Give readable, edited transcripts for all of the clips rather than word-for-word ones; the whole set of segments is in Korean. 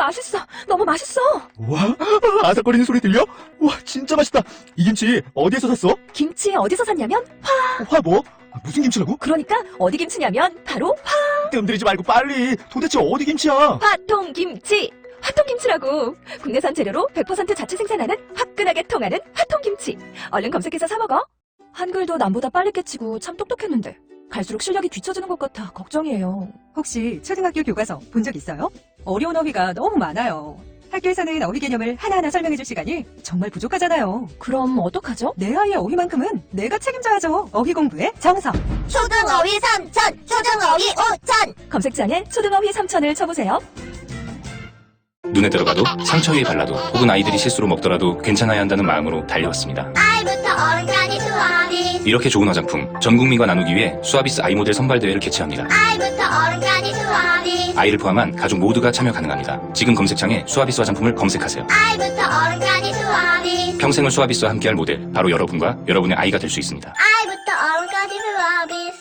맛있어. 너무 맛있어. 와, 아삭거리는 소리 들려? 와, 진짜 맛있다. 이 김치 어디에서 샀어? 김치 어디서 샀냐면 화 뭐? 무슨 김치라고? 그러니까 어디 김치냐면 바로 뜸들이지 말고 빨리. 도대체 어디 김치야? 화통김치. 화통김치라고. 국내산 재료로 100% 자체 생산하는 화끈하게 통하는 화통김치. 얼른 검색해서 사 먹어. 한글도 남보다 빨리 깨치고 참 똑똑했는데 갈수록 실력이 뒤처지는 것 같아 걱정이에요. 혹시 초등학교 교과서 본 적 있어요? 어려운 어휘가 너무 많아요. 학교에서는 어휘 개념을 하나하나 설명해줄 시간이 정말 부족하잖아요. 그럼 어떡하죠? 내 아이의 어휘만큼은 내가 책임져야죠. 어휘 공부의 정석. 초등어휘 3천, 초등어휘 5천. 검색창에 초등어휘 3000을 쳐보세요. 눈에 들어가도 상처 위에 발라도 혹은 아이들이 실수로 먹더라도 괜찮아야 한다는 마음으로 달려왔습니다. 아이부터 어른까지 수아비스. 이렇게 좋은 화장품 전 국민과 나누기 위해 수아비스 아이 모델 선발 대회를 개최합니다. 아이부터 어른까지 수아비스. 아이를 포함한 가족 모두가 참여 가능합니다. 지금 검색창에 수아비스 화장품을 검색하세요. 아이부터 어른까지 수아비스. 평생을 수아비스와 함께할 모델 바로 여러분과 여러분의 아이가 될 수 있습니다. 아이부터 어른까지 수아비스.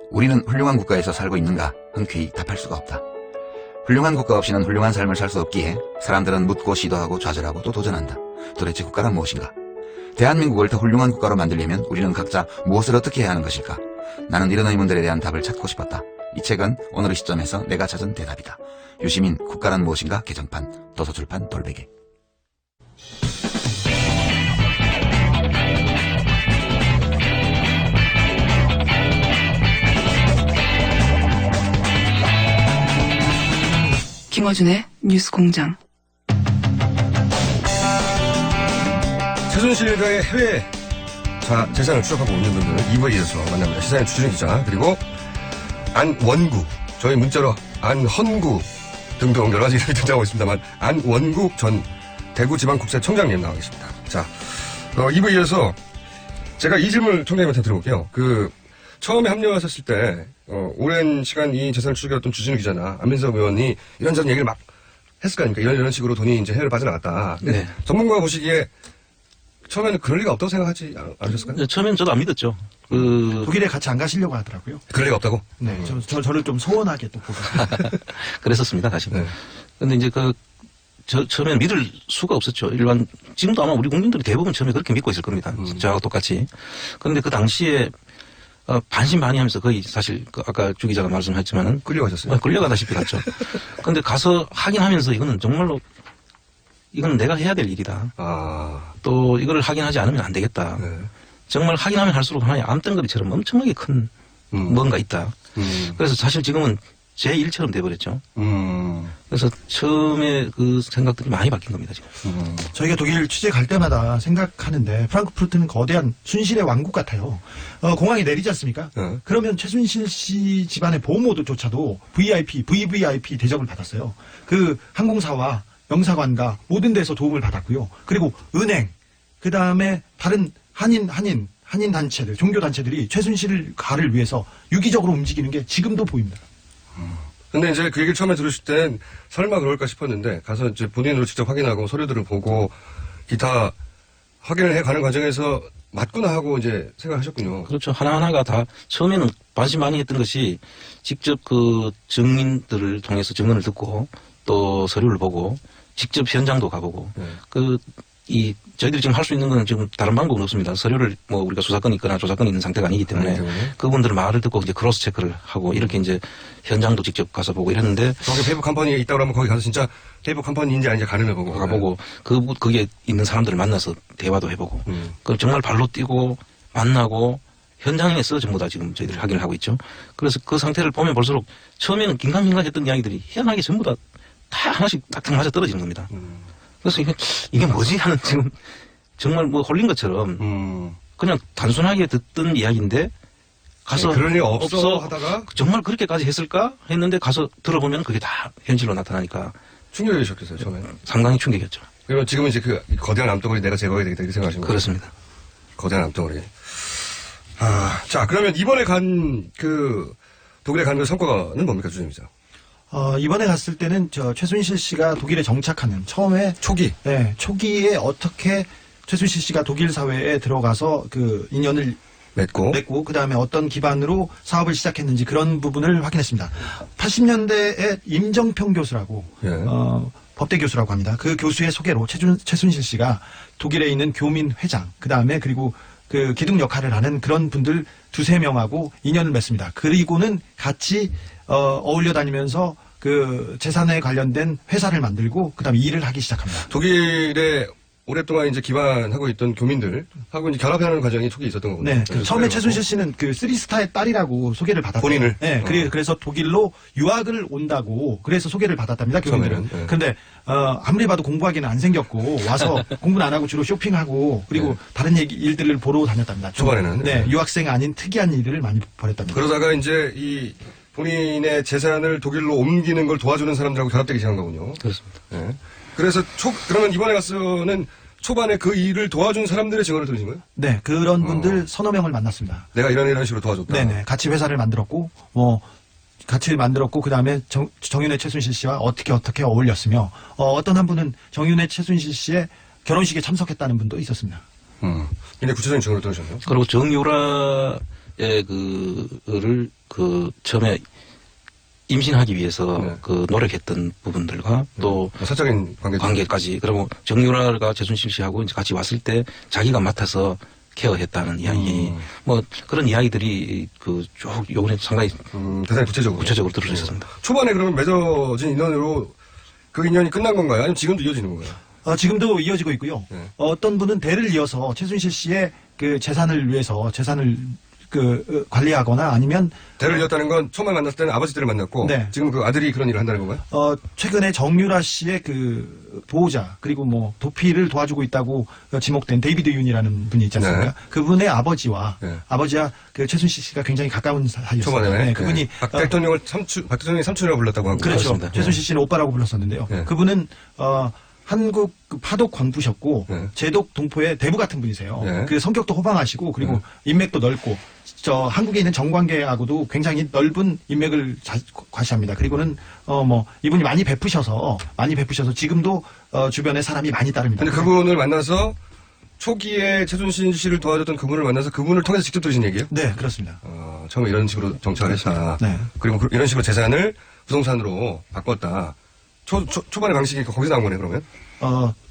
우리는 훌륭한 국가에서 살고 있는가 흔쾌히 답할 수가 없다. 훌륭한 국가 없이는 훌륭한 삶을 살 수 없기에 사람들은 묻고 시도하고 좌절하고 또 도전한다. 도대체 국가란 무엇인가? 대한민국을 더 훌륭한 국가로 만들려면 우리는 각자 무엇을 어떻게 해야 하는 것일까? 나는 이런 의문들에 대한 답을 찾고 싶었다. 이 책은 오늘의 시점에서 내가 찾은 대답이다. 유시민 국가란 무엇인가 개정판 도서출판 돌베개. 김어준의 뉴스공장. 최순실과의 해외 재산을 추적하고 있는 분들 2부에 이어서 만납니다. 시사인 주준희 기자 그리고 안원구, 저희 문자로 안헌구 등등 여러 가지 이름이 등장하고 있습니다만 안원구 전 대구지방국세청장님 나와 계십니다. 자, 2부에 이어서 제가 이 질문을 청장님한테 들어볼게요. 처음에 합류하셨을 때 오랜 시간 이 재산을 추적해왔던 주진우 기자나 안민석 의원이 이런저런 얘기를 막 했을 거 아닙니까? 이런 식으로 돈이 이제 해외로 빠져나갔다. 네. 전문가가 보시기에 처음에는 그럴 리가 없다고 생각하지 않으셨을까요? 처음에는 저도 안 믿었죠. 독일에 같이 안 가시려고 하더라고요. 그럴 리가 없다고? 네. 저를 좀 소원하게 또 보고. 그랬었습니다, 사실. 네. 근데 이제 처음에는 믿을 수가 없었죠. 지금도 아마 우리 국민들이 대부분 처음에 그렇게 믿고 있을 겁니다. 저하고 똑같이. 그런데 그 당시에 반신반의하면서 거의 사실 아까 주 기자가 말씀하셨지만은 끌려가셨어요? 끌려가다시피 갔죠. 그런데 가서 확인하면서 이거는 정말로 이건 내가 해야 될 일이다. 또 이거를 확인하지 않으면 안 되겠다. 네. 정말 확인하면 할수록 하나의 암덩어리처럼 엄청나게 큰 뭔가 있다. 그래서 사실 지금은 제 일처럼 돼버렸죠. 그래서 처음에 그 생각들이 많이 바뀐 겁니다, 지금. 저희가 독일 취재 갈 때마다 생각하는데 프랑크푸르트는 거대한 순실의 왕국 같아요. 공항에 내리지 않습니까? 그러면 최순실 씨 집안의 보호모조차도 VVIP 대접을 받았어요. 그 항공사와 영사관과 모든 데서 도움을 받았고요. 그리고 은행, 그 다음에 다른 한인 단체들, 종교 단체들이 최순실 가를 위해서 유기적으로 움직이는 게 지금도 보입니다. 근데 이제 그 얘기를 처음에 들으실 땐 설마 그럴까 싶었는데 가서 이제 본인으로 직접 확인하고 서류들을 보고 기타 확인을 해가는 과정에서 맞구나 하고 이제 생각하셨군요. 그렇죠. 하나하나가 다 처음에는 반신반의했던 것이 직접 그 증인들을 통해서 증언을 듣고 또 서류를 보고 직접 현장도 가보고 저희들이 지금 할 수 있는 건 지금 다른 방법은 없습니다. 서류를 우리가 수사권이 있거나 조사권이 있는 상태가 아니기 때문에 그분들의 말을 듣고 이제 크로스 체크를 하고 이렇게 이제 현장도 직접 가서 보고 이랬는데 거기 페이퍼 컴퍼니에 있다고 하면 거기 가서 진짜 페이퍼 컴퍼니인지 아닌지 가늠해보고 가보고 거기에 있는 사람들을 만나서 대화도 해보고 정말 발로 뛰고 만나고 현장에서 전부 다 지금 저희들이 확인을 하고 있죠. 그래서 그 상태를 보면 볼수록 처음에는 긴가민가 했던 이야기들이 희한하게 전부 다 하나씩 딱딱 맞아 떨어지는 겁니다. 그래서 이게 뭐지 하는 지금 정말 홀린 것처럼 그냥 단순하게 듣던 이야기인데 가서 그럴 리 없어 하다가 정말 그렇게까지 했을까 했는데 가서 들어보면 그게 다 현실로 나타나니까 충격이셨겠어요, 처음에. 상당히 충격이었죠. 그러면 지금은 이제 그 거대한 암덩어리 내가 제거해야 되겠다 이렇게 생각하시는 거예요? 그렇습니다. 거대한 암덩어리. 자, 그러면 이번에 독일에 간 그 성과는 뭡니까, 주진 기자? 이번에 갔을 때는 최순실 씨가 독일에 정착하는 처음에 초기에 어떻게 최순실 씨가 독일 사회에 들어가서 그 인연을 맺고 그다음에 어떤 기반으로 사업을 시작했는지 그런 부분을 확인했습니다. 80년대에 임정평 교수라고 법대 교수라고 합니다. 그 교수의 소개로 최순실 씨가 독일에 있는 교민 회장, 그 다음에 그리고 그 기둥 역할을 하는 그런 분들 2-3명하고 인연을 맺습니다. 그리고는 같이 어울려 다니면서 그 재산에 관련된 회사를 만들고 그다음에 일을 하기 시작합니다. 독일에 오랫동안 이제 기반하고 있던 교민들하고 이제 결합하는 과정이 초기에 있었던 거군요. 네. 처음에 최순실 씨는 그 3스타의 딸이라고 소개를 받았어요. 본인을? 네. 그래서 독일로 유학을 온다고 그래서 소개를 받았답니다. 교민들은. 네. 그런데 아무리 봐도 공부하기는 안 생겼고 와서 공부는 안 하고 주로 쇼핑하고 그리고 네. 다른 일들을 보러 다녔답니다. 초반에는. 네. 유학생 아닌 특이한 일을 많이 벌였답니다. 그러다가 이제 이 본인의 재산을 독일로 옮기는 걸 도와주는 사람들하고 결합되기 시작한 거군요. 그렇습니다. 네. 그래서 그러면 이번에 가서는 초반에 그 일을 도와준 사람들의 증언을 들으신 거예요? 네, 그런 분들 서너 명을 만났습니다. 내가 이런 식으로 도와줬다. 네네, 같이 회사를 만들었고, 같이 만들었고, 그 다음에 정윤회 최순실 씨와 어떻게 어울렸으며, 어떤 한 분은 정윤회 최순실 씨의 결혼식에 참석했다는 분도 있었습니다. 굉장히 구체적인 증언을 들으셨네요. 그리고 정유라의 처음에 임신하기 위해서 네. 그 노력했던 부분들과 또 사적인 관계까지 그리고 정유라가 최순실 씨하고 이제 같이 왔을 때 자기가 맡아서 케어했다는 이야기 뭐 그런 이야기들이 그 쭉 요번에 상당히 대단히 구체적으로 들을 수 있었습니다. 초반에 그러면 맺어진 인연으로 그 인연이 끝난 건가요? 아니면 지금도 이어지는 건가요? 지금도 이어지고 있고요. 네. 어떤 분은 대를 이어서 최순실 씨의 그 재산을 위해서 재산을 관리하거나 아니면 대를 이었다는 건 처음에 만났을 때는 아버지들을 만났고 네. 지금 그 아들이 그런 일을 한다는 건가요? 최근에 정유라 씨의 그 보호자 그리고 뭐 도피를 도와주고 있다고 지목된 데이비드 윤이라는 분이 있지 않습니까? 네. 그분의 아버지와 네. 아버지와 그 최순실 씨가 굉장히 가까운 사이였어요. 초반에 네, 그분이 박 대통령을 박 대통령이 삼촌이라고 불렀다고 하고 그렇죠. 그렇습니다. 최순실 씨는 오빠라고 불렀었는데요. 네. 그분은 한국 파독 광부셨고 네. 제독 동포의 대부 같은 분이세요. 네. 그 성격도 호방하시고 그리고 인맥도 넓고 한국에 있는 정관계하고도 굉장히 넓은 인맥을 과시합니다. 그리고는 이분이 많이 베푸셔서 지금도 주변에 사람이 많이 따릅니다. 근데 그분을 만나서 초기에 최순실 씨를 도와줬던 그분을 만나서 그분을 통해서 직접 들으신 얘기예요? 네, 그렇습니다. 처음에 이런 식으로 정착을 했다. 네. 그리고 이런 식으로 재산을 부동산으로 바꿨다. 초반의 방식이 거기서 나온 거네, 그러면?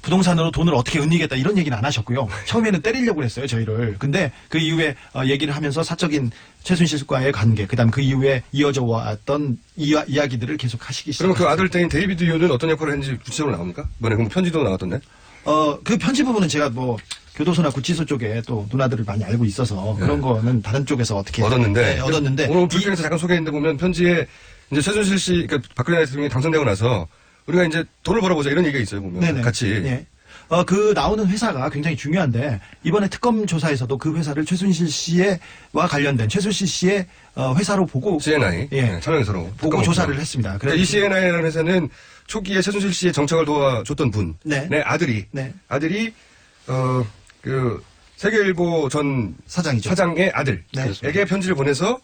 부동산으로 돈을 어떻게 은닉했다 이런 얘기는 안 하셨고요. 처음에는 때리려고 했어요, 저희를. 근데 그 이후에 얘기를 하면서 사적인 최순실과의 관계, 그다음 그 이후에 이어져 왔던 이야기들을 계속 하시기 시작했어요. 그러면 그 아들 때인 데이비드 윤은 어떤 역할을 했는지 구체적으로 나옵니까? 이번에 그럼 편지도 나왔던데? 그 편지 부분은 제가 교도소나 구치소 쪽에 또 누나들을 많이 알고 있어서 그런 거는 다른 쪽에서 어떻게 얻었는데. 네, 얻었는데 오늘 불편에서 잠깐 소개했는데 보면 편지에 이제 최순실 씨, 그러니까 박근혜 대통령이 당선되고 나서 우리가 이제 돈을 벌어보자 이런 얘기가 있어요, 보면. 네네. 같이. 네. 그 나오는 회사가 굉장히 중요한데 이번에 특검 조사에서도 그 회사를 최순실 씨와 관련된 최순실 씨의 회사로 보고 CNI. 예. 촬영회사로. 보고 조사를 했습니다. 그러니까 이 CNI라는 회사는 초기에 최순실 씨의 정착을 도와줬던 분의 네. 아들이 네. 그 세계일보 전 사장이죠. 사장의 아들에게 네. 편지를 보내서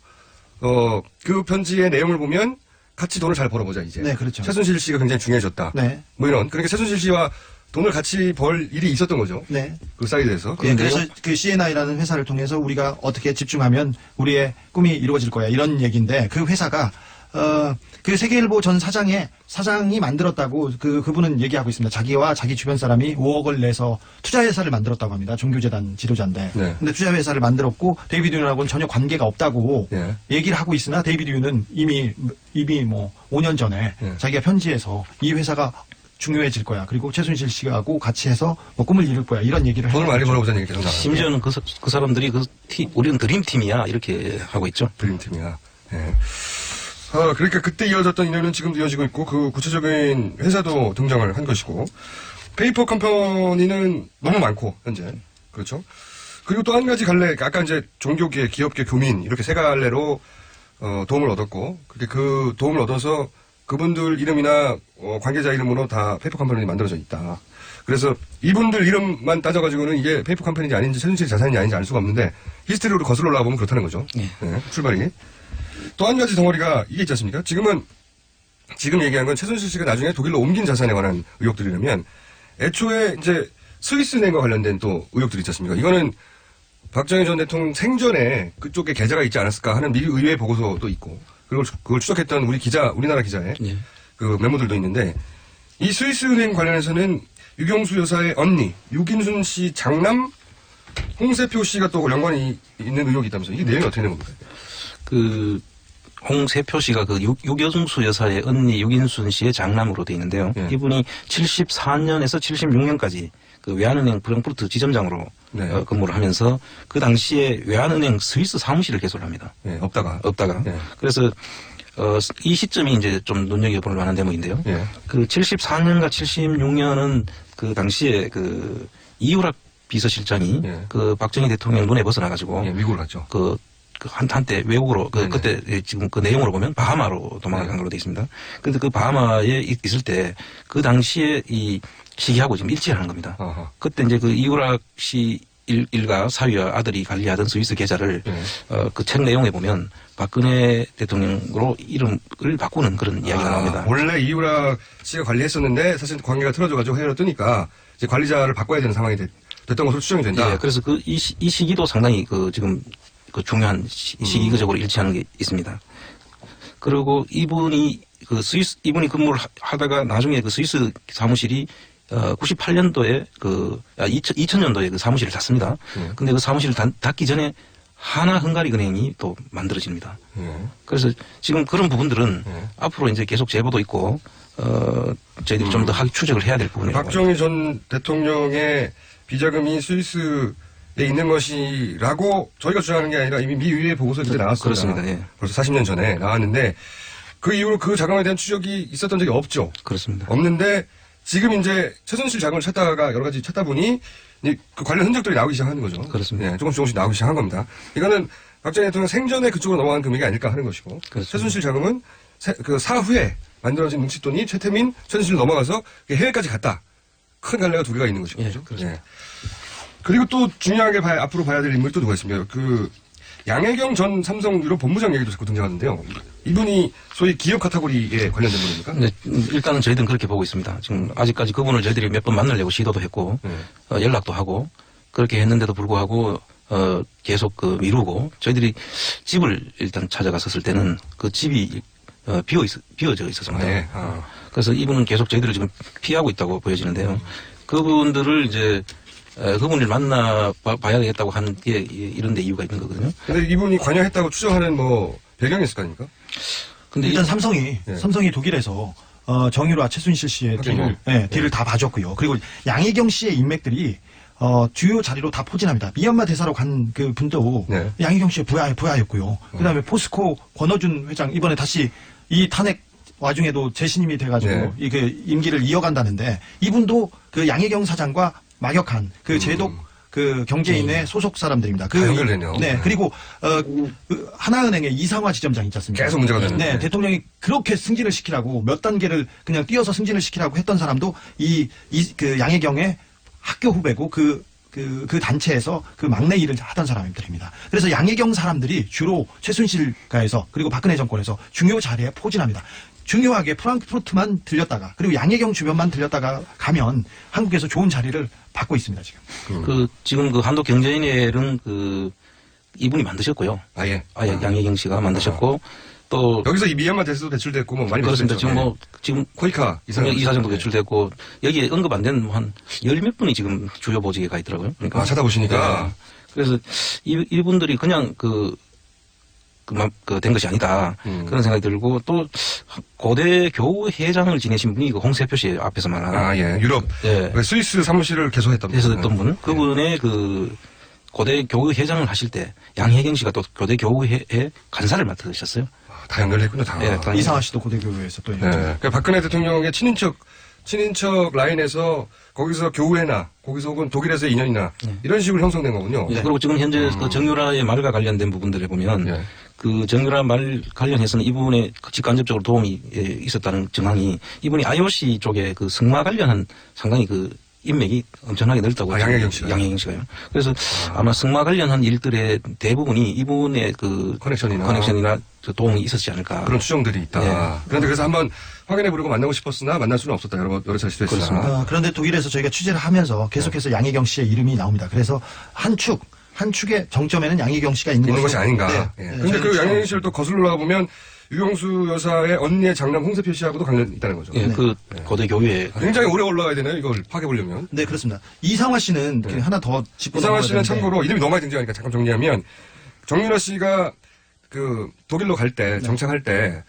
그 편지의 내용을 보면 같이 돈을 잘 벌어보자 이제. 네, 그렇죠. 최순실 씨가 굉장히 중요해졌다. 네. 뭐 이런. 그러니까 최순실 씨와 돈을 같이 벌 일이 있었던 거죠. 네. 그 사이드에서. 예, 그래서 그 CNI라는 회사를 통해서 우리가 어떻게 집중하면 우리의 꿈이 이루어질 거야 이런 얘기인데 그 회사가 그 세계일보 전 사장이 만들었다고 그분은 얘기하고 있습니다. 자기와 자기 주변 사람이 5억을 내서 투자회사를 만들었다고 합니다. 종교재단 지도자인데. 네. 근데 투자회사를 만들었고 데이비드 윤하고는 전혀 관계가 없다고 네. 얘기를 하고 있으나 데이비드 윤은 이미 5년 전에 네. 자기가 편지에서 이 회사가 중요해질 거야. 그리고 최순실 씨하고 같이 해서 꿈을 이룰 거야. 이런 얘기를 돈을 많이 벌어보자는 얘기 계속 나와요. 심지어는 그 사람들이 우리는 드림팀이야 이렇게 하고 있죠. 드림팀이야. 네. 그러니까 그때 이어졌던 인연은 지금도 이어지고 있고 그 구체적인 회사도 등장을 한 것이고 페이퍼 컴퍼니는 너무 많고 현재 그렇죠. 그리고 또 한 가지 갈래 아까 이제 종교계, 기업계, 교민 이렇게 세 갈래로 도움을 얻었고 그 도움을 얻어서 그분들 이름이나 관계자 이름으로 다 페이퍼 컴퍼니가 만들어져 있다. 그래서 이분들 이름만 따져가지고는 이게 페이퍼 컴퍼니인지 아닌지 최순실 자산이 아닌지 알 수가 없는데 히스토리로 거슬러 올라가 보면 그렇다는 거죠. 예. 네, 출발이. 또 한 가지 덩어리가 이게 있지 않습니까? 지금 얘기한 건 최순실 씨가 나중에 독일로 옮긴 자산에 관한 의혹들이라면 애초에 이제 스위스은행과 관련된 또 의혹들이 있지 않습니까? 이거는 박정희 전 대통령 생전에 그쪽에 계좌가 있지 않았을까 하는 미국 의회 보고서도 있고 그걸 추적했던 우리나라 기자의 예. 그 메모들도 있는데 이 스위스은행 관련해서는 유경수 여사의 언니, 유긴순 씨 장남, 홍세표 씨가 또 연관이 있는 의혹이 있다면서 이게 내용이 어떻게 되는 겁니까? 홍세표 씨가 유경수 여사의 언니 유긴순 씨의 장남으로 돼 있는데요. 네. 이분이 74년에서 76년까지 그 외환은행 프랑크푸르트 지점장으로 네. 근무를 하면서 그 당시에 외환은행 스위스 사무실을 개설을 합니다. 네, 없다가. 네. 그래서 이 시점이 이제 좀 눈여겨볼 만한 대목인데요. 네. 그 74년과 76년은 그 당시에 그 이유락 비서실장이 네. 그 박정희 대통령 눈에 벗어나가지고 네, 미국을 갔죠. 한때 외국으로 그때 지금 그 내용으로 보면 바하마로 도망간 걸로 돼 있습니다. 그런데 그 바하마에 있을 때 그 당시에 이 시기하고 지금 일치하는 겁니다. 아하. 그때 이제 그 이우락 씨 일가 사위와 아들이 관리하던 스위스 계좌를 그 책 내용에 보면 박근혜 대통령으로 이름을 바꾸는 그런 이야기가 나옵니다. 원래 이우락 씨가 관리했었는데 사실 관계가 틀어져가지고 해외로 뜨니까 이제 관리자를 바꿔야 되는 상황이 됐던 것으로 추정이 된다. 예, 그래서 이 시기도 상당히 지금 중요한 시기적으로 일치하는 게 있습니다. 그리고 이분이 이분이 근무를 하다가 나중에 그 스위스 사무실이 98년도에 2000년도에 그 사무실을 닫습니다. 근데 그 사무실을 닫기 전에 하나 헝가리 은행이 또 만들어집니다. 그래서 지금 그런 부분들은 앞으로 이제 계속 제보도 있고 저희들이 좀 더 추적을 해야 될 부분이에요. 박정희 전 대통령의 비자금이 스위스에 있는 것이라고 저희가 주장하는 게 아니라 이미 미 의회 보고서에 그때 나왔습니다. 그렇습니다. 예. 벌써 40년 전에 나왔는데 그 이후로 그 자금에 대한 추적이 있었던 적이 없죠. 그렇습니다. 없는데 지금 이제 최순실 자금을 찾다가 여러 가지 찾다 보니 그 관련 흔적들이 나오기 시작하는 거죠. 그렇습니다. 네, 조금씩 나오기 시작한 겁니다. 이거는 박정희 대통령 생전에 그쪽으로 넘어간 금액이 아닐까 하는 것이고 그렇습니다. 최순실 자금은 그 사후에 만들어진 뭉칫돈이 최태민, 최순실 넘어가서 해외까지 갔다. 큰 갈래가 두 개가 있는 것이죠. 예, 그렇죠? 그렇습니다. 예. 그리고 또 중요하게 앞으로 봐야 될 인물이 또 누가 있습니까? 양혜경 전 삼성 유럽 본부장 얘기도 자꾸 등장하는데요. 이분이 소위 기업 카테고리에 관련된 분입니까? 네, 일단은 저희들은 그렇게 보고 있습니다. 지금 아직까지 그분을 저희들이 몇 번 만나려고 시도도 했고 연락도 하고 그렇게 했는데도 불구하고 계속 미루고 저희들이 집을 일단 찾아갔었을 때는 그 집이 비어져 있었습니다. 네. 그래서 이분은 계속 저희들을 지금 피하고 있다고 보여지는데요. 그분들을 이제 그분을 만나봐야 되겠다고 하는 게 이런 데 이유가 있는 거거든요. 근데 이분이 관여했다고 추정하는 배경이 있을 거 아닙니까? 근데 일단 삼성이 독일에서 정유라 최순실 씨의 딜을 다 봐줬고요. 그리고 양혜경 씨의 인맥들이 주요 자리로 다 포진합니다. 미얀마 대사로 간 그 분도 양혜경 씨의 부하였고요. 그다음에 포스코 권어준 회장 이번에 다시 이 탄핵 와중에도 재신임이 돼가지고 이게 임기를 이어간다는데 이분도 그 양혜경 사장과 막역한 그 제독 그 경제인의 소속 사람들입니다. 다 연결되네요. 네. 그리고 그 하나은행의 이상화 지점장 있지 않습니까? 계속 문제가 되는. 네. 대통령이 그렇게 승진을 시키라고 몇 단계를 그냥 뛰어서 승진을 시키라고 했던 사람도 그 양혜경의 학교 후배고 그 단체에서 그 막내 일을 하던 사람들입니다. 그래서 양혜경 사람들이 주로 최순실가에서 그리고 박근혜 정권에서 중요 자리에 포진합니다. 중요하게 프랑크푸르트만 들렸다가 그리고 양혜경 주변만 들렸다가 가면 한국에서 좋은 자리를 받고 있습니다, 지금. 지금 한도 경제인회는 이분이 만드셨고요. 아예 양혜경 씨가 만드셨고 또 여기서 이 미얀마 대사도 배출됐고 많이 그렇습니다. 배출됐죠. 지금 코이카 이사장도 배출됐고 여기에 언급 안 된 한 열 몇 분이 지금 주요 보직에 가 있더라고요. 그러니까 찾아보시니까. 네. 그래서 이분들이 그냥 된 것이 아니다. 그런 생각이 들고 또 고대 교우회장을 지내신 분이 홍세표 씨 앞에서 말하는 유럽 스위스 사무실을 개소했던 분. 그분의 고대 교우회장을 하실 때 양혜경 씨가 또 고대 교우회 간사를 맡으셨어요. 다 연결됐군요, 다. 이상화 씨도 고대 교우에서 또. 그러니까 박근혜 대통령의 친인척 라인에서 거기서 교우회나 거기서 혹은 독일에서 인연이나 이런 식으로 형성된 거군요. 그리고 지금 현재 정유라의 말과 관련된 부분들에 보면 그 정유라 말 관련해서는 이분의 직간접적으로 도움이 있었다는 정황이 이분이 IOC 쪽에 그 승마 관련한 상당히 인맥이 엄청나게 넓다고. 양혜경 씨가요. 그래서 아마 승마 관련한 일들의 대부분이 이분의 커넥션이나 도움이 있었지 않을까. 그런 추정들이 있다. 그런데 그래서 한번 확인해보려고 만나고 싶었으나 만날 수는 없었다. 여러 차례 시도했습니다. 그런데 독일에서 저희가 취재를 하면서 계속해서 양혜경 씨의 이름이 나옵니다. 그래서 한 축의 정점에는 양혜경 씨가 있는 것이 아닌가. 그런데 그 양혜경 씨를 또 거슬러 보면 유영수 여사의 언니의 장남 홍세표 씨하고도 관련이 있다는 거죠. 예, 그 고대 교회 굉장히 오래 올라가야 되네요. 이걸 파괴보려면. 네, 그렇습니다. 이상화 씨는 하나 더 짚고 이상화 넘어가야 씨는 되는데. 참고로 이름이 너무 많이 등장하니까 잠깐 정리하면 정윤아 씨가 그 독일로 갈 때 정착할 때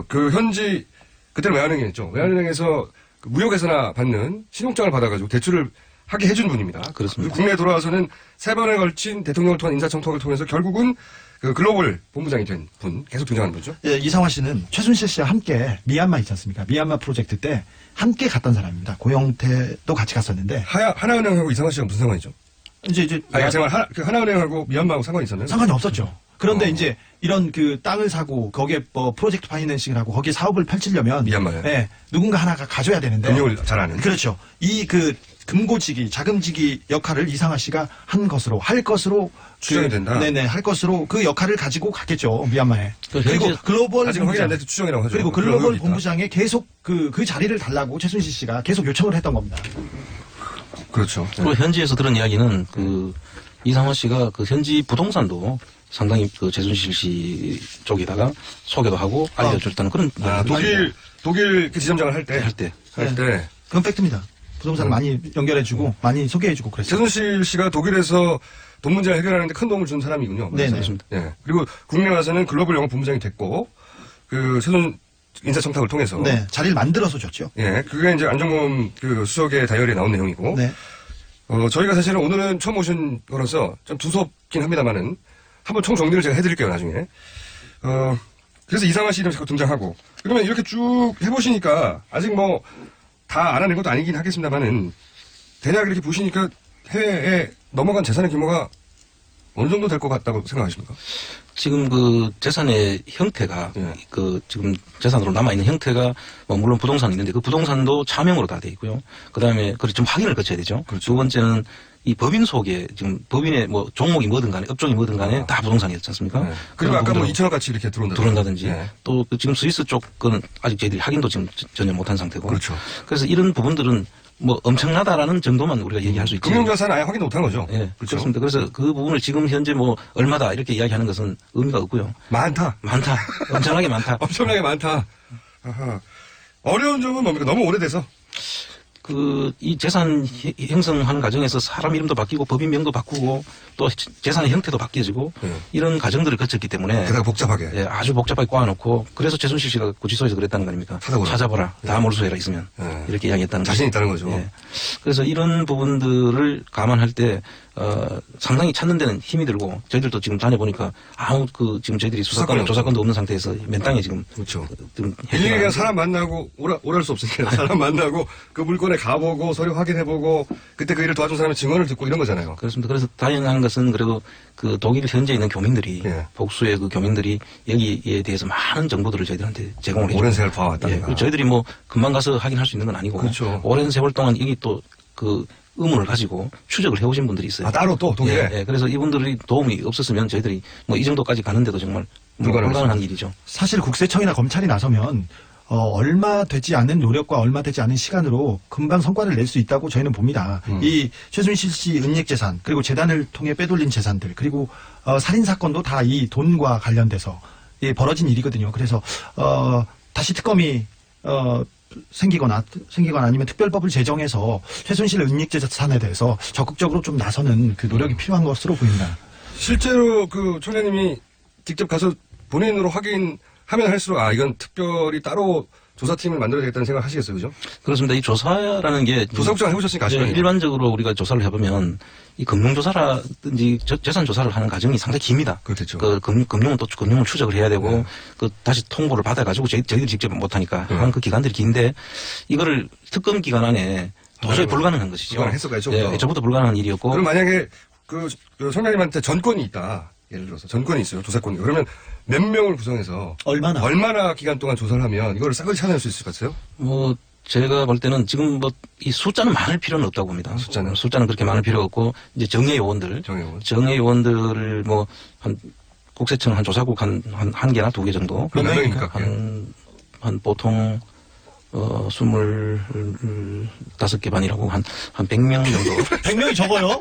그 현지 그때는 외환은행이었죠. 외환은행에서 그 무역에서나 받는 신용장을 받아가지고 대출을 하게 해준 분입니다. 그렇습니다. 국내에 돌아와서는 3번에 걸친 대통령을 통한 인사청탁을 통해서 결국은 그 글로벌 본부장이 된 분, 계속 등장하는 분이죠. 예, 이상화 씨는 최순실 씨와 함께 미얀마 있지 않습니까? 미얀마 프로젝트 때 함께 갔던 사람입니다. 고영태도 같이 갔었는데. 하나은행하고 이상화 씨가 무슨 상관이죠? 이제 정말 하나은행하고 미얀마하고 상관이 있었나요? 상관이 없었죠. 그런데 이제 이런 그 땅을 사고 거기에 뭐 프로젝트 파이낸싱을 하고 거기에 사업을 펼치려면 미얀마에 예, 누군가 하나가 가져야 되는데 금융을 잘 아는. 그렇죠. 이 그 금고지기, 자금지기 역할을 이상화 씨가 할 것으로 추정이 된다. 네네, 할 것으로 그 역할을 가지고 갔겠죠, 미얀마에. 그리고 현재 글로벌 아직 확인 안 돼도 추정이라고 하죠. 그리고 그런 글로벌 의혹이 있다. 본부장에 계속 그 자리를 달라고 최순실 씨가 계속 요청을 했던 겁니다. 그렇죠. 그리고 현지에서 들은 이야기는 그 이상화 씨가 그 현지 부동산도 상당히 그 최순실 씨 쪽에다가 소개도 하고 알려줬다는 그런 독일 그 지점장을 할 때. 그건 팩트입니다. 부동산을 많이 연결해주고 많이 소개해주고 그랬어요. 최순실 씨가 독일에서 돈 문제를 해결하는데 큰 도움을 준 사람이군요. 네, 그렇습니다. 예. 그리고 국내 와서는 글로벌 영업 본부장이 됐고 그 최순 인사청탁을 통해서 네, 자리를 만들어서 줬죠. 예, 그게 이제 안정범 그 수석의 다이어리에 나온 내용이고 네. 저희가 사실은 오늘은 처음 오신 거라서 좀 두섭긴 합니다만은 한번 총 정리를 제가 해드릴게요 나중에. 그래서 이상화 씨 이름이 자꾸 등장하고 그러면 이렇게 쭉 해보시니까 아직 뭐 다 알아낸 것도 아니긴 하겠습니다만은 대략 이렇게 보시니까 해외에 넘어간 재산의 규모가 어느 정도 될 것 같다고 생각하십니까? 지금 그 재산의 형태가 그 지금 재산으로 남아있는 형태가 뭐 물론 부동산이 있는데 그 부동산도 차명으로 다 돼 있고요. 그다음에 그걸 좀 확인을 거쳐야 되죠. 두 번째는 이 법인 속에 지금 법인의 뭐 종목이 뭐든 간에 업종이 뭐든 간에 다 부동산이었지 않습니까? 그리고 아까 뭐 부분들은 2천억 같이 이렇게 들어온다든지 또 그 지금 스위스 쪽은 아직 저희들이 확인도 지금 전혀 못한 상태고. 그렇죠. 그래서 이런 부분들은 뭐 엄청나다라는 정도만 우리가 얘기할 수 있지. 금융자산 아예 확인 못한 거죠. 예, 그렇습니다. 그래서 그 부분을 지금 현재 뭐 얼마다 이렇게 이야기하는 것은 의미가 없고요. 많다. 엄청나게 많다. 엄청나게 많다. 아하. 어려운 점은 뭡니까? 너무 오래돼서. 이 재산 형성하는 과정에서 사람 이름도 바뀌고 법인명도 바꾸고 또 재산의 형태도 바뀌어지고 이런 과정들을 거쳤기 때문에 게다가 복잡하게. 예, 아주 복잡하게 꼬아놓고 그래서 최순실 씨가 구치소에서 그랬다는 거 아닙니까? 찾아보라. 다 몰수해라 있으면. 이렇게 이야기했다는 자신 거죠. 있다는 거죠. 예. 그래서 이런 부분들을 감안할 때 상당히 찾는 데는 힘이 들고 저희들도 지금 다녀보니까 아무 지금 저희들이 조사권도 없는 상태에서 맨 땅에 지금 그렇죠. 지금 일일이 그냥 사람 만나고 오랄 수 없으니까 사람 만나고 그 물건에 가보고 서류 확인해보고 그때 그 일을 도와준 사람의 증언을 듣고 이런 거잖아요. 그렇습니다. 그래서 다행한 것은 그래도 그 독일 현지에 있는 교민들이 복수의 그 교민들이 여기에 대해서 많은 정보들을 저희들한테 제공을 해주고 오랜 세월 봐왔다니까. 그리고 저희들이 뭐 금방 가서 확인할 수 있는 건 아니고 그렇죠. 오랜 세월 동안 여기 또 그 의문을 가지고 추적을 해오신 분들이 있어요. 따로 또 독일에? 예, 그래서 이분들이 도움이 없었으면 저희들이 뭐 이 정도까지 가는데도 정말 불가능한 일이죠. 사실 국세청이나 검찰이 나서면 얼마 되지 않은 노력과 얼마 되지 않은 시간으로 금방 성과를 낼 수 있다고 저희는 봅니다. 이 최순실 씨 은닉재산 그리고 재단을 통해 빼돌린 재산들 그리고 살인사건도 다 이 돈과 관련돼서 벌어진 일이거든요. 그래서 다시 특검이 생기거나 아니면 특별법을 제정해서 최순실 은닉재산에 대해서 적극적으로 좀 나서는 그 노력이 필요한 것으로 보입니다. 실제로 그 총장님이 직접 가서 본인으로 확인하면 할수록 이건 특별히 따로 조사팀을 만들어야 되겠다는 생각을 하시겠어요, 그죠? 그렇습니다. 이 조사라는 게 조사국장 해보셨으니까 아시잖아요. 일반적으로 우리가 조사를 해보면 이 금융조사라든지 재산 조사를 하는 과정이 상당히 깁니다. 그렇죠. 금융은 또 금융을 추적을 해야 되고 다시 통보를 받아가지고 저희들이 직접 못하니까 하는 그 기관들이 긴데 이거를 특검 기간 안에 도저히 불가능한 것이죠. 불가능했을까요? 예전부터 불가능한 일이었고. 그럼 만약에 그 총장님한테 전권이 있다. 예를 들어서 전권이 있어요. 조사권이. 그러면 몇 명을 구성해서 얼마나 기간 동안 조사를 하면 이걸 싸그리 찾아낼 수 있을 것 같아요? 뭐 제가 볼 때는 지금 뭐 이 숫자는 많을 필요는 없다고 봅니다. 숫자는 그렇게 많을 필요 없고 이제 정예 요원들을 뭐 한 국세청 한 조사국 한 개나 2개 정도. 몇 명입니까? 한 보통 25개 반이라고 한 100명 정도. 100명이 적어요?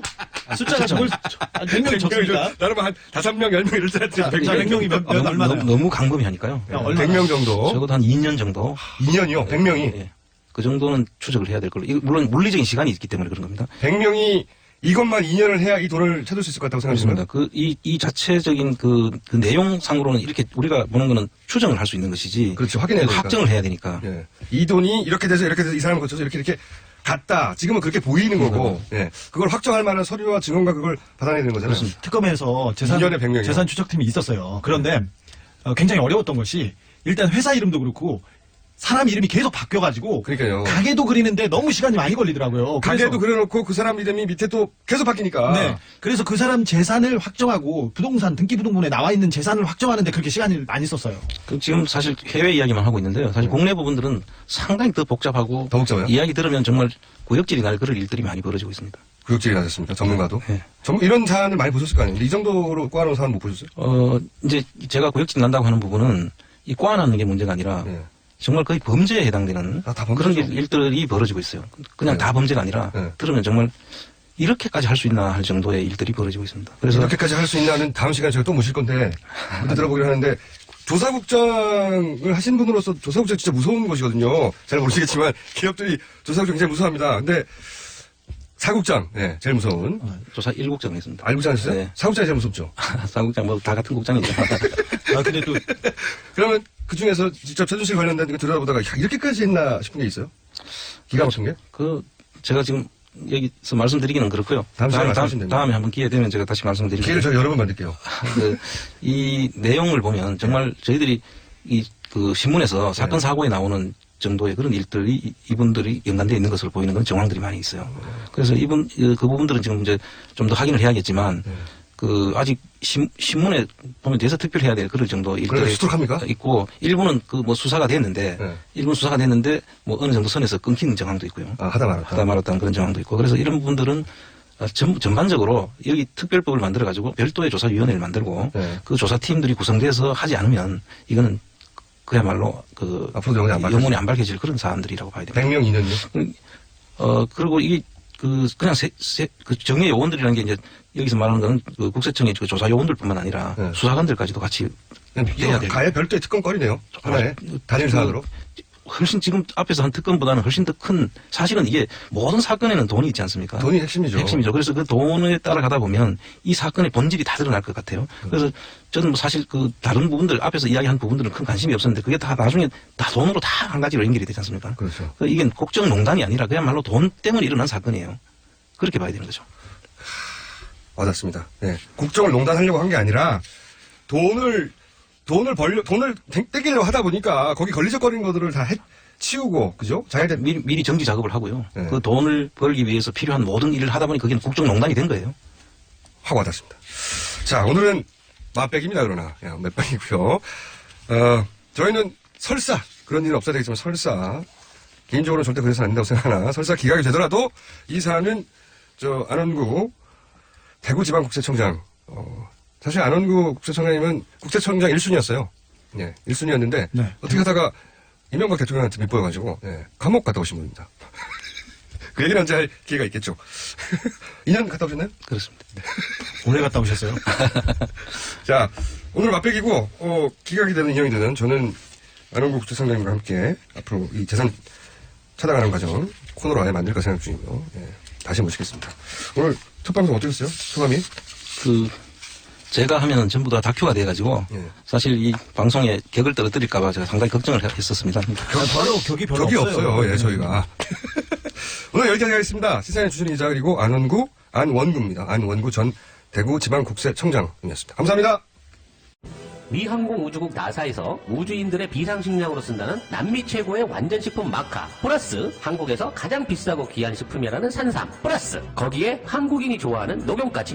숫자가 적을, 100명이 적습니다. 나름 한 5명, 10명 이럴 줄 알았지. 100명이 몇 얼마나요? 너무 강범위하니까요. 100명 정도. 적어도 한 2년 정도. 2년이요? 100명이? 예. 그 정도는 추적을 해야 될 걸로. 이거 물론 물리적인 시간이 있기 때문에 그런 겁니다. 100명이 이것만 2년을 해야 이 돈을 찾을 수 있을 것 같다고 생각하십니까? 그렇습니다. 이 자체적인 그 내용상으로는 이렇게 우리가 보는 거는 추정을 할 수 있는 것이지. 그렇죠. 확인해야 되니까. 확정을 해야 되니까. 예. 이 돈이 이렇게 돼서 이 사람을 거쳐서 이렇게 갔다. 지금은 그렇게 보이는 거고. 예. 그걸 확정할 만한 서류와 증언과 그걸 받아내야 되는 거잖아요. 그렇습니다. 특검에서 2년에 100명이요. 재산 추적팀이 있었어요. 그런데 굉장히 어려웠던 것이 일단 회사 이름도 그렇고 사람 이름이 계속 바뀌어가지고 그러니까요. 가게도 그리는데 너무 시간이 많이 걸리더라고요. 가게도 그려놓고 그 사람 이름이 밑에 또 계속 바뀌니까. 네. 그래서 그 사람 재산을 확정하고 부동산 등기부등본에 나와 있는 재산을 확정하는데 그렇게 시간이 많이 썼어요. 지금 사실 해외 이야기만 하고 있는데요. 사실 국내 부분들은 상당히 더 복잡하고 더 복잡해요? 이야기 들으면 정말 구역질이 날 그럴 일들이 많이 벌어지고 있습니다. 구역질이 나셨습니다. 전문가도. 네. 이런 사안을 많이 보셨을 거 아니에요? 이 정도로 꼬아놓은 사안 못 보셨어요? 이제 제가 구역질 난다고 하는 부분은 이 꼬아놓는 게 문제가 아니라 네. 정말 거의 범죄에 해당되는 다 그런 범죄죠. 일들이 벌어지고 있어요. 그냥 네. 다 범죄가 아니라 네. 들으면 정말 이렇게까지 할 수 있나 할 정도의 일들이 벌어지고 있습니다. 그래서 이렇게까지 할 수 있나는 다음 시간에 제가 또 모실 건데 그때 들어보기로 하는데 조사국장을 하신 분으로서 조사국장 진짜 무서운 곳이거든요. 잘 모르시겠지만 기업들이 조사국장 굉장히 무서워합니다. 근데 사국장, 네, 제일 무서운. 조사 1국장 했습니다. 알국장 하셨어요? 네. 사국장이 제일 무섭죠. 사국장 뭐 다 같은 국장이죠. 근데 또 그러면 그 중에서 직접 최순실 관련된 거 들여다보다가 야, 이렇게까지 했나 싶은 게 있어요? 기가 막힌 게? 제가 지금 여기서 말씀드리기는 그렇고요. 다음 시간에 말씀하시면 됩니다. 다음에 한번 기회 되면 제가 다시 말씀드릴게요. 기회를 저 여러 번 만들게요. 이 내용을 보면 정말 저희들이 그 신문에서 사건 사고에 나오는 정도의 그런 일들이 이분들이 연관되어 있는 것으로 보이는 건 정황들이 많이 있어요. 그래서 그 부분들은 지금 이제 좀 더 확인을 해야겠지만 아직 신문에 보면 대서특필해야 될 그런 정도 일들이 수록합니까? 있고 일부는 수사가 됐는데 일부는 수사가 됐는데 뭐 어느 정도 선에서 끊기는 정황도 있고요. 하다 말았다는 그런 정황도 있고 그래서 이런 부분들은 전반적으로 여기 특별법을 만들어 가지고 별도의 조사위원회를 만들고 그 조사팀들이 구성돼서 하지 않으면 이거는 그야말로 앞으로 영원히 안 밝혀질 그런 사안들이라고 봐야 됩니다. 100명 2년요? 그리고 이게 그냥 그 정예 요원들이라는 게 이제 여기서 말하는 건 국세청의 조사 요원들뿐만 아니라 수사관들까지도 같이 해야 돼요. 가해 별도의 특검거리네요. 하나에 단일 사안으로. 훨씬 지금 앞에서 한 특검보다는 훨씬 더 큰 사실은 이게 모든 사건에는 돈이 있지 않습니까? 돈이 핵심이죠. 그래서 그 돈에 따라가다 보면 이 사건의 본질이 다 드러날 것 같아요. 그래서 저는 사실 다른 부분들 앞에서 이야기한 부분들은 큰 관심이 없었는데 그게 다 나중에 다 돈으로 다 한 가지로 연결이 되지 않습니까? 그렇죠. 이게 국정농단이 아니라 그야말로 돈 때문에 일어난 사건이에요. 그렇게 봐야 되는 거죠. 맞았습니다. 네. 국정을 농단하려고 한 게 아니라 돈을 떼기려고 하다 보니까 거기 걸리적거리는 것들을 다 치우고, 그죠? 미리 정지 작업을 하고요. 그 돈을 벌기 위해서 필요한 모든 일을 하다 보니 그게 국정농단이 된 거예요. 확 와닿습니다. 자, 오늘은 맛백입니다, 그러나. 맛백이고요. 저희는 설사, 그런 일은 없어야 되겠지만 설사, 개인적으로는 절대 그래서는 안 된다고 생각하나, 설사 기각이 되더라도 이 사안은 안원구 대구지방국세청장, 사실 안원구 국세청장이면 국세청장 1순위였어요. 네, 1순위였는데, 어떻게 하다가 이명박 대통령한테 밑보여가지고, 감옥 갔다 오신 분입니다. 그 얘기는 언제 할 기회가 있겠죠. 2년 갔다 오셨나요? 그렇습니다. 오래 갔다 오셨어요? 자, 오늘 맛백이고, 기각이 되는 인형이 되는 저는 안원구 국세청장님과 함께 앞으로 이 재산 찾아가는 과정 코너로 아예 만들까 생각 중이고요. 다시 모시겠습니다. 오늘 첫 방송 어떠셨어요? 소감이? 제가 하면은 전부 다 다큐가 돼가지고 사실 이 방송에 격을 떨어뜨릴까봐 제가 상당히 걱정을 했었습니다. 격이 별로 없어요. 저희가. 오늘 여기까지 하겠습니다. 시사인의 주준 기자 그리고 안원구입니다. 안원구 전 대구지방국세청장이었습니다. 감사합니다. 미 항공우주국 나사에서 우주인들의 비상식량으로 쓴다는 남미 최고의 완전식품 마카 플러스 한국에서 가장 비싸고 귀한 식품이라는 산삼 플러스 거기에 한국인이 좋아하는 녹용까지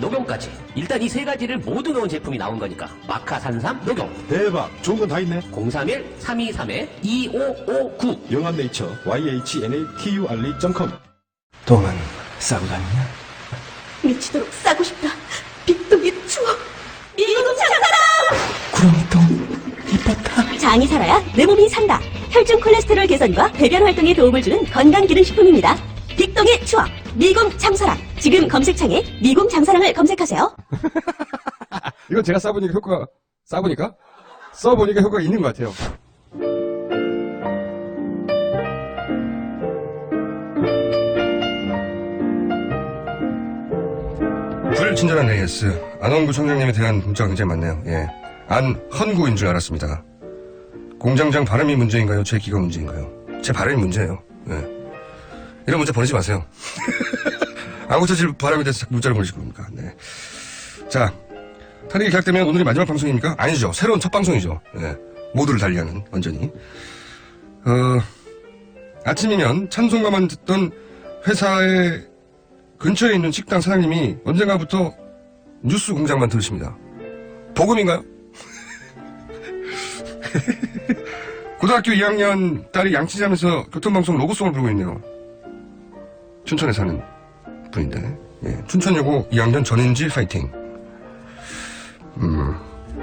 일단 이 세 가지를 모두 넣은 제품이 나온 거니까 마카 산삼 녹용 대박 좋은 건 다 있네. 031-323-2559 영암네이처 YHNATURE.com 똥은 싸고 다니냐? 미치도록 싸고 싶다. 빅동의 추억. 이놈 장사라! 구렁이 똥 이뻤다. 장이 살아야 내 몸이 산다. 혈중 콜레스테롤 개선과 배변 활동에 도움을 주는 건강기능식품입니다. 빅동의 추억, 미궁 장사랑. 지금 검색창에 미궁 장사랑을 검색하세요. 이건 제가 써보니까 효과가 있는 것 같아요. 불친절한 AS. 안원구 청장님에 대한 문자가 굉장히 많네요. 예. 안헌구인 줄 알았습니다. 공장장 발음이 문제인가요? 제 귀가 문제인가요? 제 발음이 문제예요. 예. 이런 문자 보내지 마세요. 안 고쳐질 바람에 대해서 자꾸 문자를 보내실 겁니까? 네. 자, 탄핵이 계약되면 오늘이 마지막 방송입니까? 아니죠. 새로운 첫 방송이죠. 예. 모두를 달리하는, 완전히. 아침이면 찬송가만 듣던 회사의 근처에 있는 식당 사장님이 언젠가부터 뉴스 공장만 들으십니다. 복음인가요? 고등학교 2학년 딸이 양치자면서 교통방송 로고송을 부르고 있네요. 춘천에 사는 분인데, 예. 춘천여고 2학년 전인지 파이팅.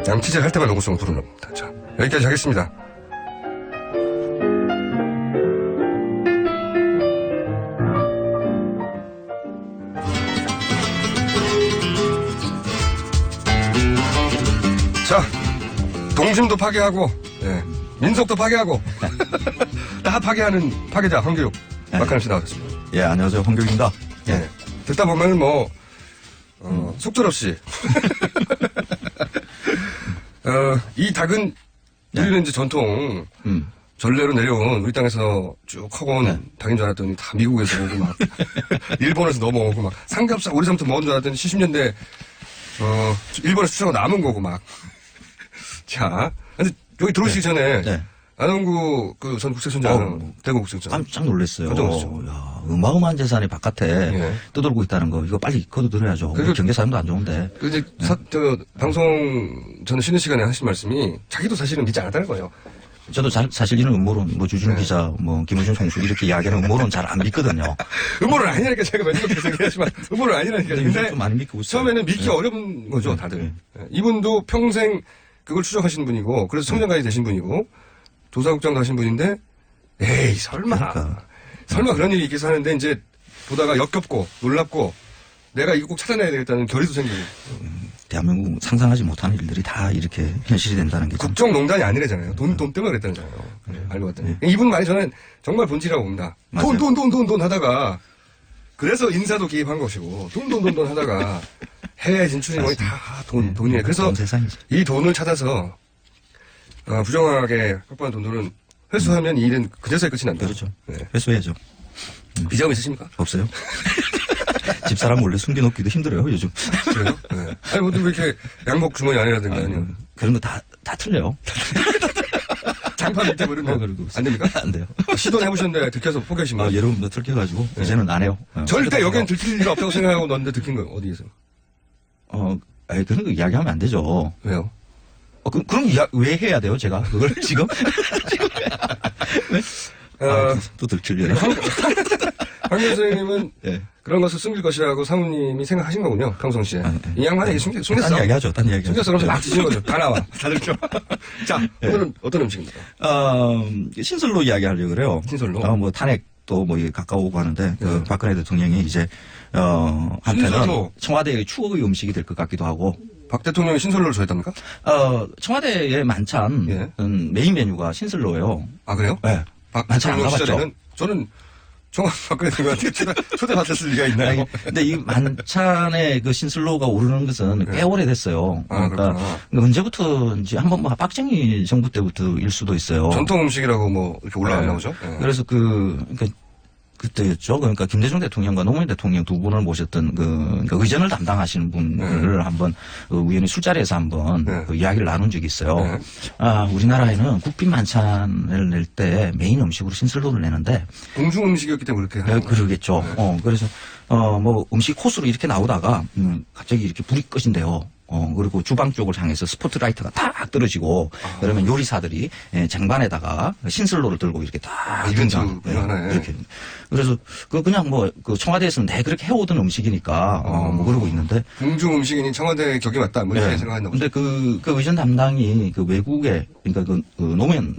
양치질 할 때만 로고송을 부르나 봅니다. 자, 여기까지 하겠습니다. 자, 동심도 파괴하고, 예, 민속도 파괴하고, 다 파괴하는 파괴자 황교육 박하늘 씨 나왔습니다. 예, 안녕하세요. 황교육입니다. 예. 듣다 보면 뭐, 속절없이. 이 닭은 우리는 이제 전통, 전례로 내려온 우리 땅에서 쭉 커온 닭인 줄 알았더니 다 미국에서 오고 막, 일본에서 넘어오고 막, 삼겹살, 오리삼부터 먹은 줄 알았더니 70년대, 일본에서 추가가 남은 거고 막. 자, 근데 여기 들어오시기 전에, 안원구 전 국세청장, 대구 국세청장. 깜짝 놀랐어요. 깜짝 놀랐죠. 야, 어마어마한 재산이 바깥에 떠돌고 있다는 거, 이거 빨리 거둬들여야죠. 경제 사정도 안 좋은데. 그 이제 방송 저는 쉬는 시간에 하신 말씀이 자기도 사실은 믿지 않았다는 거예요. 저도 사실 이런 음모론, 주준우 기자, 김호준 총수 이렇게 이야기하는 음모론 잘 안 믿거든요. 음모론 아니라니까 제가 마지막에 얘기하지만 음모론 아니라니까. 근데 좀 많이 믿고 있어요. 처음에는 믿기 어려운 거죠, 다들. 이분도 평생 그걸 추적하신 분이고, 그래서 청장까지 되신 분이고, 조사국장도 하신 분인데, 에이, 설마. 설마 그런 일이 있겠어 하는데, 이제, 보다가 역겹고, 놀랍고, 내가 이거 꼭 찾아내야 되겠다는 결의도 생기고. 대한민국 상상하지 못하는 일들이 다 이렇게 현실이 된다는 게. 국정농단이 아니래잖아요. 돈 때문에 그랬다잖아요. 알고 봤더니. 이분 말이 저는 정말 본질이라고 봅니다. 돈 하다가, 그래서 인사도 개입한 것이고, 돈 하다가, 해외 진출인 거의 다 돈이에요. 그래서 이 돈을 찾아서 부정하게 확보한 돈들은 회수하면 이 일은 그제서야 끝이 난다. 그렇죠. 회수해야죠. 비자금 있으십니까? 없어요. 집사람 몰래 숨겨놓기도 힘들어요, 요즘. 그래요? 네. 아니, 뭐, 왜 이렇게 양복 주머니 안이라든가 아니면. 그런 거 다 틀려요. 장판 밑에 버리면 안 됩니까? 안 돼요. 시도는 해보셨는데 들켜서 포기하신 거예요? 여러 번 들켜가지고, 이제는 안 해요. 절대 여기는 들킬 일 없다고 생각하고 넣었는데 들킨 거 어디에서? 그런 거 이야기하면 안 되죠. 왜요? 그럼 왜 해야 돼요, 제가? 그걸 지금? 또 들키려요. 황 선생님은 그런 것을 숨길 것이라고 사모님이 생각하신 거군요, 평상시에. 이 양반이 숨겼어. 딴 이야기하죠, 딴 이야기. 숨겼어. 그러면서 막 드시는 거죠. 다 나와. 다 들켜. 자, 오늘은 어떤 음식입니까? 신설로 이야기하려고 그래요. 신설로? 뭐 탄핵도 뭐 가까우고 하는데, 박근혜 대통령이 이제, 한테는 신설로. 청와대의 추억의 음식이 될 것 같기도 하고. 박 대통령이 신설로를 좋아했답니까? 청와대의 만찬, 메인 메뉴가 신설로예요. 아, 그래요? 네. 만찬 안 가봤죠? 저는 박근혜 대통령한테 초대받았을 리가 있나요? 근데 이 만찬의 그 신슬로가 오르는 것은 꽤 오래됐어요. 그러니까 언제부터인지 한번 뭐 박정희 정부 때부터일 수도 있어요. 전통 음식이라고 뭐 이렇게 올라왔나 보죠? 그래서 그때였죠. 그러니까 김대중 대통령과 노무현 대통령 두 분을 모셨던 그러니까 의전을 담당하시는 분을 한번 우연히 술자리에서 한번 그 이야기를 나눈 적이 있어요. 우리나라에는 국빈 만찬을 낼 때 메인 음식으로 신설로를 내는데 공중 음식이었기 때문에 그렇게 하는 그러겠죠. 그래서 뭐 음식 코스로 이렇게 나오다가 갑자기 이렇게 불이 꺼진대요. 그리고 주방 쪽을 향해서 스포트라이트가 딱 떨어지고, 그러면 요리사들이 쟁반에다가 신슬로를 들고 이렇게 딱 등장. 이렇게. 그래서, 그냥 그 청와대에서는 그렇게 해오던 음식이니까, 뭐 그러고 있는데. 궁중 음식이니 청와대 격이 맞다, 뭐 이렇게 생각했나 보죠. 근데 그 의전 담당이 그 외국에, 그러니까 노무현,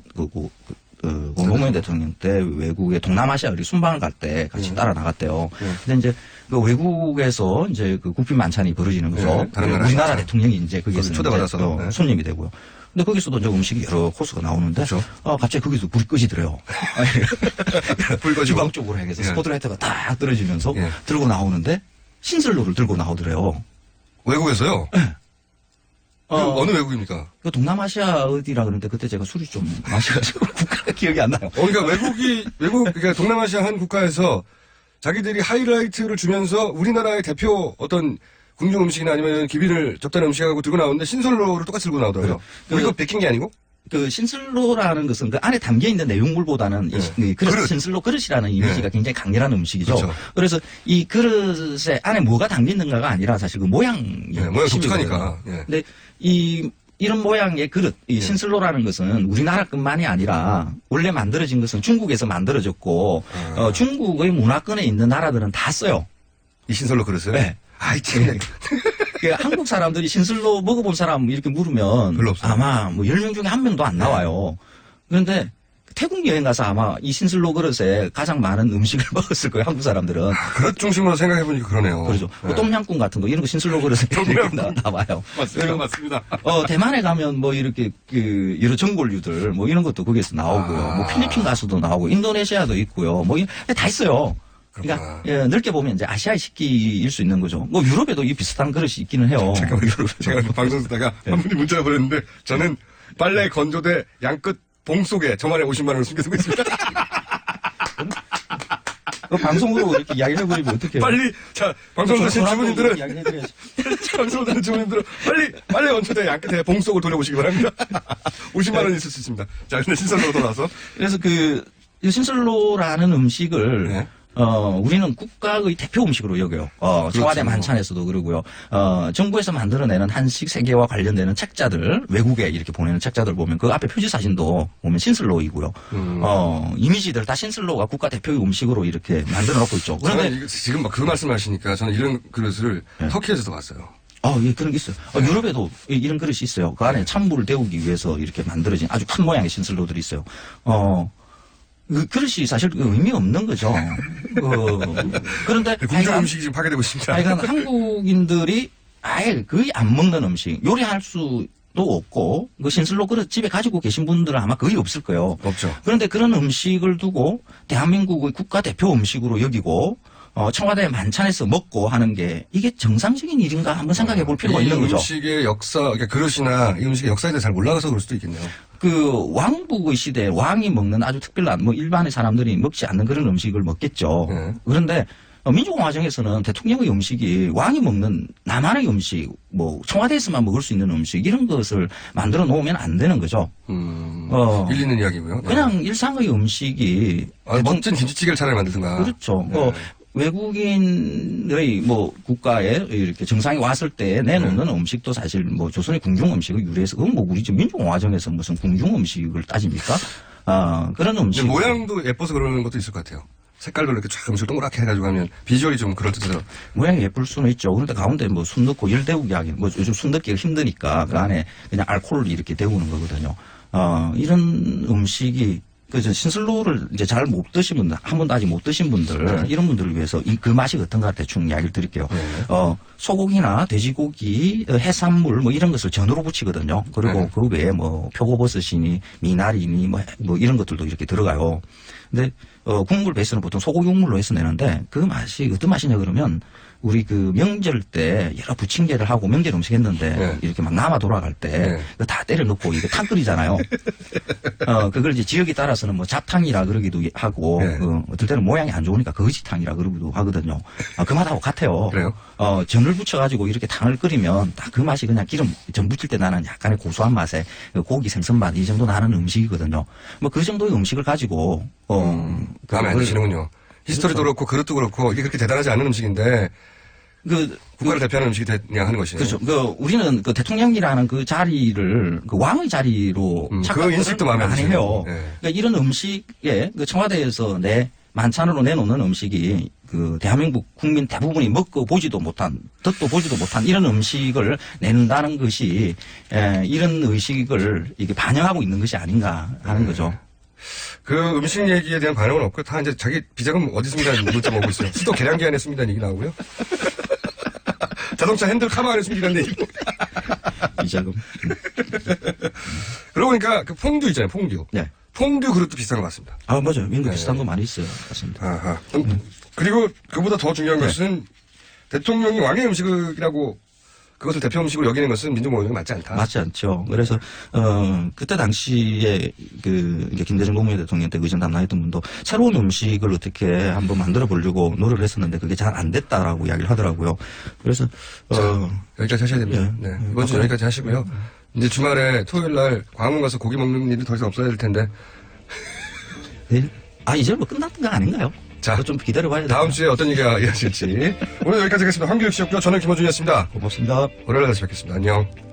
노무현 대통령 때 외국에 동남아시아 우리 순방을 갈 때 같이 따라 나갔대요. 근데 이제 그 외국에서 이제 그 국빈 만찬이 벌어지는 거죠. 우리나라 대통령이 이제 거기에서 초대받아서 손님이 되고요. 근데 거기서도 이제 음식이 여러 코스가 나오는데, 갑자기 거기서 불이 꺼지더래요. 불 꺼지고 주방 쪽으로 향해서 스포트라이트가 딱 떨어지면서 들고 나오는데 신슬로를 들고 나오더래요. 외국에서요? 네. 어느 외국입니까? 그 동남아시아 어디라 그러는데 그때 제가 술이 좀 마셔가지고 국가가 기억이 안 나요. 그러니까 그러니까 동남아시아 한 국가에서 자기들이 하이라이트를 주면서 우리나라의 대표 어떤 궁중 음식이나 아니면 기빈을 접대하는 음식하고 들고 나오는데 신선로를 똑같이 들고 나오더라고요. 이거 베낀 게 아니고? 그 신슬로라는 것은 그 안에 담겨 있는 내용물보다는 이 그릇, 신슬로 그릇이라는 이미지가 굉장히 강렬한 음식이죠. 그렇죠. 그래서 이 그릇에 안에 뭐가 담겨 있는가가 아니라 사실 그 모양이 모양 독특하니까. 근데 이런 모양의 그릇, 이 신슬로라는 것은 우리나라뿐만이 아니라 원래 만들어진 것은 중국에서 만들어졌고 중국의 문화권에 있는 나라들은 다 써요. 이 신슬로 그릇을? 네. 아이 참. 한국 사람들이 신슬로 먹어본 사람 이렇게 물으면 별로 없어요. 아마 뭐 10명 중에 1명도 안 나와요. 그런데 태국 여행 가서 아마 이 신슬로 그릇에 가장 많은 음식을 먹었을 거예요, 한국 사람들은. 그릇 중심으로 생각해보니까 그러네요. 그렇죠. 뭐 똠양꿍 같은 거, 이런 거 신슬로 그릇에 나와요. 맞습니다. 대만에 가면 뭐 이렇게 여러 전골류들 뭐 이런 것도 거기에서 나오고요. 뭐 필리핀 가서도 나오고, 인도네시아도 있고요. 뭐 다 있어요. 그러니까 넓게 보면 이제 아시아의 식기일 수 있는 거죠. 뭐 유럽에도 이 비슷한 그릇이 있기는 해요. 제가 방송 듣다가 한 분이 문자가 보냈는데 저는 빨래 건조대 양끝 봉 속에 저만의 50만 원을 숨겨두고 있습니다. 방송으로 이렇게 이야기를 해버리면 어떡해요? 빨리, 방송 들으신 주부님들은, 방송 들으신 주부님들은 빨리 건조대 양끝에 봉 속을 돌려보시기 바랍니다. 50만 원 있을 수 있습니다. 자, 근데 신선으로 돌아와서. 그래서 이 신슬로라는 음식을 우리는 국가의 대표 음식으로 여겨요. 청와대 만찬에서도 그러고요. 정부에서 만들어내는 한식 세계와 관련되는 책자들, 외국에 이렇게 보내는 책자들 보면 그 앞에 표지 사진도 보면 신슬로이고요. 이미지들 다 신슬로가 국가 대표의 음식으로 이렇게 만들어 놓고 있죠. 그런데 지금 그 말씀하시니까 저는 이런 그릇을 터키에서도 봤어요. 예, 그런 게 있어요. 유럽에도 이런 그릇이 있어요. 그 안에 찬물을 데우기 위해서 이렇게 만들어진 아주 큰 모양의 신슬로들이 있어요. 그 그릇이 사실 의미 없는 거죠. 그런데 궁중 음식이 지금 파괴되고 있습니다. 한국인들이 아예 거의 안 먹는 음식, 요리할 수도 없고 그 신슬로 그릇 집에 가지고 계신 분들은 아마 거의 없을 거예요. 없죠. 그런데 그런 음식을 두고 대한민국의 국가 대표 음식으로 여기고 청와대 만찬에서 먹고 하는 게 이게 정상적인 일인가 한번 생각해 볼 필요가 있는 거죠. 음식의 역사, 그러니까 그릇이나 이 음식의 역사에 대해 잘 몰라서 그럴 수도 있겠네요. 왕국의 시대에 왕이 먹는 아주 특별한 뭐 일반의 사람들이 먹지 않는 그런 음식을 먹겠죠. 그런데 민주공화정에서는 대통령의 음식이 왕이 먹는 나만의 음식, 뭐 청와대에서만 먹을 수 있는 음식 이런 것을 만들어 놓으면 안 되는 거죠. 일리 있는 이야기고요. 그냥 일상의 음식이 멋진 김치찌개를 차라리 만들든가. 그렇죠. 외국인의 뭐 국가에 이렇게 정상이 왔을 때 내놓는 음식도 사실 뭐 조선의 궁중 음식을 유래해서 그건 뭐 우리 민주공화정에서 무슨 궁중 음식을 따집니까? 그런 음식. 모양도 예뻐서 그러는 것도 있을 것 같아요. 색깔별로 이렇게 쫙 음식을 동그랗게 해가지고 하면 비주얼이 좀 그럴듯해서. 모양이 예쁠 수는 있죠. 그런데 가운데 뭐 숨 넣고 열 데우기 하긴 뭐 요즘 숨 넣기가 힘드니까 그 안에 그냥 알코올을 이렇게 데우는 거거든요. 이런 음식이 신슬로를 이제 잘 못 드신 분들, 한 번도 아직 못 드신 분들, 이런 분들을 위해서 그 맛이 어떤가 대충 이야기를 드릴게요. 소고기나 돼지고기, 해산물 뭐 이런 것을 전으로 부치거든요. 그리고 그 외에 뭐 표고버섯이니 미나리니 뭐 이런 것들도 이렇게 들어가요. 근데 국물 베이스는 보통 소고기 국물로 해서 내는데 그 맛이 어떤 맛이냐 그러면 우리 그 명절 때 여러 부침개를 하고 명절 음식 했는데 이렇게 막 남아 돌아갈 때 다 때려 넣고 이거 탕 끓이잖아요. 그걸 이제 지역에 따라서는 뭐 잡탕이라 그러기도 하고 어떨 때는 모양이 안 좋으니까 거지탕이라 그러기도 하거든요. 그 맛하고 같아요. 그래요? 전을 부쳐가지고 이렇게 탕을 끓이면 딱 그 맛이 그냥 기름 전 부칠 때 나는 약간의 고소한 맛에 고기 생선 맛 이 정도 나는 음식이거든요. 뭐 그 정도의 음식을 가지고 마음에 안 드시는군요. 히스토리도 그렇고 그릇도 그렇고 이게 그렇게 대단하지 않은 음식인데 국가를 대표하는 음식이 되냐 하는 것이에요. 그렇죠. 우리는 그 대통령이라는 그 자리를 그 왕의 자리로 그 인식도 마음에 안 해요. 그러니까 이런 음식에 그 청와대에서 만찬으로 내놓는 음식이 그 대한민국 국민 대부분이 먹고 보지도 못한, 듣도 보지도 못한 이런 음식을 낸다는 것이 이런 의식을 이게 반영하고 있는 것이 아닌가 하는 거죠. 그 음식 얘기에 대한 반응은 없고 다 이제 자기 비자금 어디 씁니다는 문자가 오고 있어요. 수도 계량기 안에 씁니다는 얘기 나오고요. 자동차 핸들 카바 안에 씁니다는 얘기. 비자금. 그러고 보니까 그 퐁듀 있잖아요. 퐁듀. 네. 퐁듀 그릇도 비싼 거 맞습니다. 아, 맞아요. 미국 네. 비싼 거 많이 있어요. 맞습니다. 아하. 그리고 그보다 더 중요한 네. 것은 대통령이 왕의 음식이라고 그것을 대표 음식으로 여기는 것은 민주공화국에 맞지 않다. 맞지 않죠. 그래서 그때 당시에 이제 김대중 노무현 대통령 때 의전 담당했던 분도 새로운 음식을 어떻게 한번 만들어 보려고 노력을 했었는데 그게 잘 안 됐다라고 이야기를 하더라고요. 그래서 여기까지 하셔야 됩니다. 네. 이번 주 여기까지 하시고요. 이제 주말에 토요일 날 광화문 가서 고기 먹는 일이 더 이상 없어야 될 텐데. 네? 아, 이제 뭐 끝났던 거 아닌가요? 자, 좀 기다려봐야 다음 주에 어떤 얘기가 이어질지. 오늘 여기까지 하겠습니다. 황교익 씨였고요. 저는 김호준이었습니다. 고맙습니다. 월요일에 다시 뵙겠습니다. 안녕.